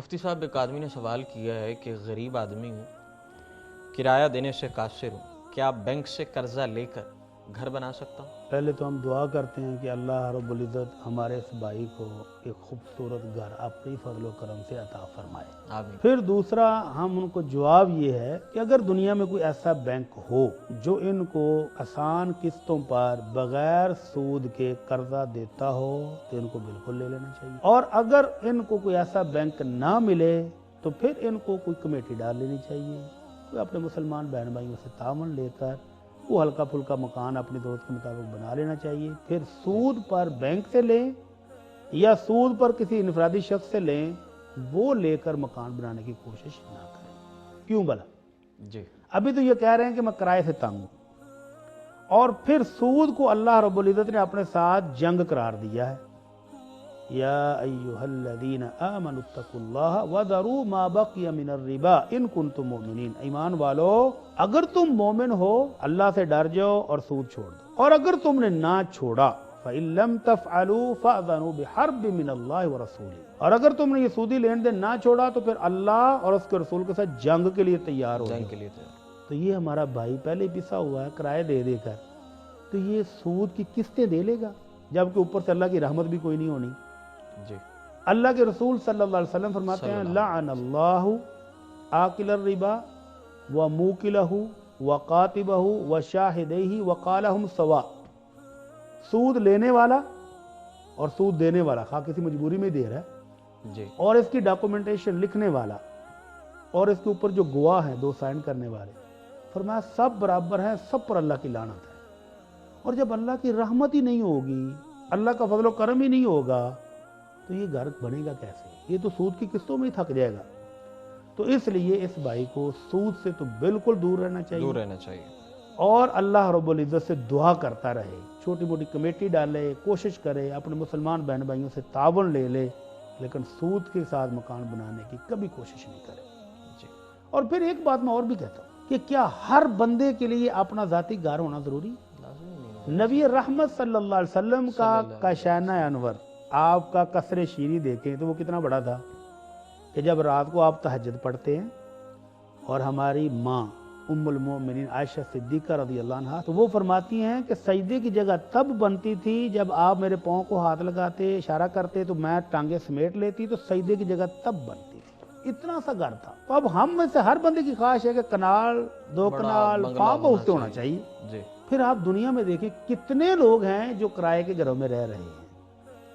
مفتی صاحب، ایک آدمی نے سوال کیا ہے کہ غریب آدمی ہوں، کرایہ دینے سے قاصر ہوں، کیا بینک سے قرضہ لے کر گھر بنا سکتا ہوں؟ پہلے تو ہم دعا کرتے ہیں کہ اللہ رب العزت ہمارے اس بھائی کو ایک خوبصورت گھر اپنی فضل و کرم سے عطا فرمائے۔ آمین۔ پھر دوسرا ہم ان کو جواب یہ ہے کہ اگر دنیا میں کوئی ایسا بینک ہو جو ان کو آسان قسطوں پر بغیر سود کے قرضہ دیتا ہو تو ان کو بالکل لے لینا چاہیے، اور اگر ان کو کوئی ایسا بینک نہ ملے تو پھر ان کو کوئی کمیٹی ڈال لینی چاہیے، کوئی اپنے مسلمان بہن بھائیوں سے تعاون لے کر وہ ہلکا پھلکا مکان اپنی ضرورت کے مطابق بنا لینا چاہیے۔ پھر سود پر بینک سے لیں یا سود پر کسی انفرادی شخص سے لیں، وہ لے کر مکان بنانے کی کوشش نہ کریں۔ کیوں بھلا؟ جی، ابھی تو یہ کہہ رہے ہیں کہ میں کرائے سے تنگ ہوں، اور پھر سود کو اللہ رب العزت نے اپنے ساتھ جنگ قرار دیا ہے۔ یا ایھا الذین آمنوا اتقوا اللہ وذروا ما بقی من الربا ان کنتم مؤمنین۔ ایمان والو، اگر تم مومن ہو اللہ سے ڈر جاؤ اور سود چھوڑ دو، اور اگر تم نے نہ چھوڑا فَإِن لَمْ تَفْعَلُوا فَأْذَنُوا بِحَرْبٍ مِّنَ اللَّهِ وَرَسُولِهِ، اور اگر تم نے یہ سودی لین دین نہ چھوڑا تو پھر اللہ اور اس کے رسول کے ساتھ جنگ کے لیے تیار ہو جنگ جاؤ۔ کے لیے تیار۔ تو یہ ہمارا بھائی پہلے پسا ہوا ہے کرائے دے دے کر، تو یہ سود کی قسطیں دے لے گا، جبکہ اوپر سے اللہ کی رحمت بھی کوئی نہیں ہونی۔ جی، اللہ کے رسول صلی اللہ علیہ وسلم فرماتے ہیں لعن اللہ آکل الربا وموکلہ وقاتبہ وشاہدیہ وقالہم سوا۔ سود لینے والا اور سود دینے والا، خواہ کسی مجبوری میں دے رہا ہے، جی، اور اس کی ڈاکومنٹیشن لکھنے والا، اور اس کے اوپر جو گواہ ہیں دو سائن کرنے والے، فرمایا سب برابر ہیں، سب پر اللہ کی لعنت ہے۔ اور جب اللہ کی رحمت ہی نہیں ہوگی، اللہ کا فضل و کرم ہی نہیں ہوگا، تو یہ گھر بنے گا کیسے؟ یہ تو سود کی قسطوں میں ہی تھک جائے گا۔ تو اس لیے اس بھائی کو سود سے تو بالکل دور رہنا چاہیے، دور رہنا چاہیے، اور اللہ رب العزت سے دعا کرتا رہے، چھوٹی موٹی کمیٹی ڈالے، کوشش کرے، اپنے مسلمان بہن بھائیوں سے تعاون لے لے، لیکن سود کے ساتھ مکان بنانے کی کبھی کوشش نہیں کرے۔ جی، اور پھر ایک بات میں اور بھی کہتا ہوں کہ کیا ہر بندے کے لیے اپنا ذاتی گھر ہونا ضروری؟ لازمی نہیں ہے۔ نبی رحمت صلی اللہ علیہ وسلم کا کاشانہ انور، آپ کا قصر شیری دیکھیں تو وہ کتنا بڑا تھا، کہ جب رات کو آپ تہجد پڑھتے ہیں اور ہماری ماں ام المومنین عائشہ صدیقہ رضی اللہ عنہا تو وہ فرماتی ہیں کہ سجدے کی جگہ تب بنتی تھی جب آپ میرے پاؤں کو ہاتھ لگاتے، اشارہ کرتے تو میں ٹانگیں سمیٹ لیتی، تو سجدے کی جگہ تب بنتی تھی۔ اتنا سا گھر تھا۔ تو اب ہم میں سے ہر بندے کی خواہش ہے کہ کنال، دو کنال، فارم ہاؤس تو ہونا چاہیے۔ جی، پھر آپ دنیا میں دیکھیں کتنے لوگ ہیں جو کرائے کے گھروں میں رہ رہے ہیں،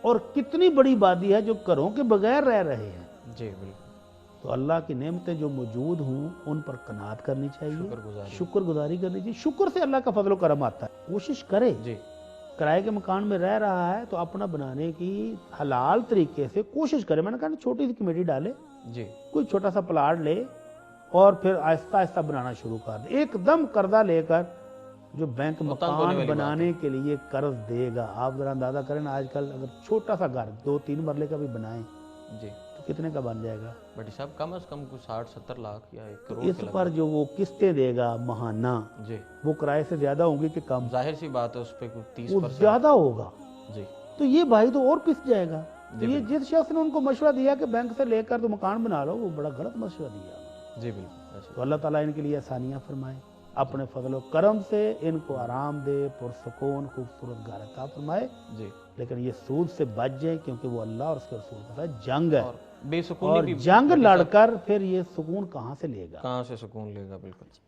اور کتنی بڑی آبادی ہے جو گھروں کے بغیر رہ رہے ہیں۔ جی، بالکل۔ تو اللہ کی نعمتیں جو موجود ہوں ان پر قناعت کرنی چاہیے، شکر گزاری کرنی چاہیے۔ شکر سے اللہ کا فضل و کرم آتا ہے۔ کوشش کرے، جی، کرائے کے مکان میں رہ رہا ہے تو اپنا بنانے کی حلال طریقے سے کوشش کرے۔ میں نے کہا نا چھوٹی سی کمیٹی ڈالے، جی، کوئی چھوٹا سا پلاٹ لے، اور پھر آہستہ آہستہ بنانا شروع کر دے۔ ایک دم قرضہ لے کر جو بینک مکان بنانے کے لیے قرض دے گا، آپ ذرا اندازہ کریں نا، آج کل اگر چھوٹا سا گھر 2-3 مرلے کا بھی بنائیں جی، تو کتنے کا بن جائے گا؟ بٹی صاحب کم از کم کوئی 60-70 لاکھ یا 1 تو کروڑ اس کے پر جو وہ قسطیں دے گا ماہانہ، جی، وہ کرائے سے زیادہ ہوں گی کہ کم؟ ظاہر سی بات ہے، اس پہ کوئی 30%۔ وہ زیادہ ہوگا۔ جی، تو یہ بھائی تو اور پس جائے گا۔ تو یہ جس شخص نے ان کو مشورہ دیا کہ بینک سے لے کر تو مکان بنا لو، وہ بڑا غلط مشورہ دیا۔ جی، بالکل۔ تو اللہ تعالیٰ ان کے لیے آسانیاں فرمائے، اپنے فضل و کرم سے ان کو آرام دے، پرسکون خوبصورت گھر عطا فرمائے، جی، لیکن یہ سود سے بچ جائیں، کیونکہ وہ اللہ اور اس کے رسول کے ساتھ جنگ ہے، اور بے سکونی اور بھی جنگ لڑ کر پھر یہ سکون کہاں سے لے گا؟ کہاں سے سکون لے گا، بالکل۔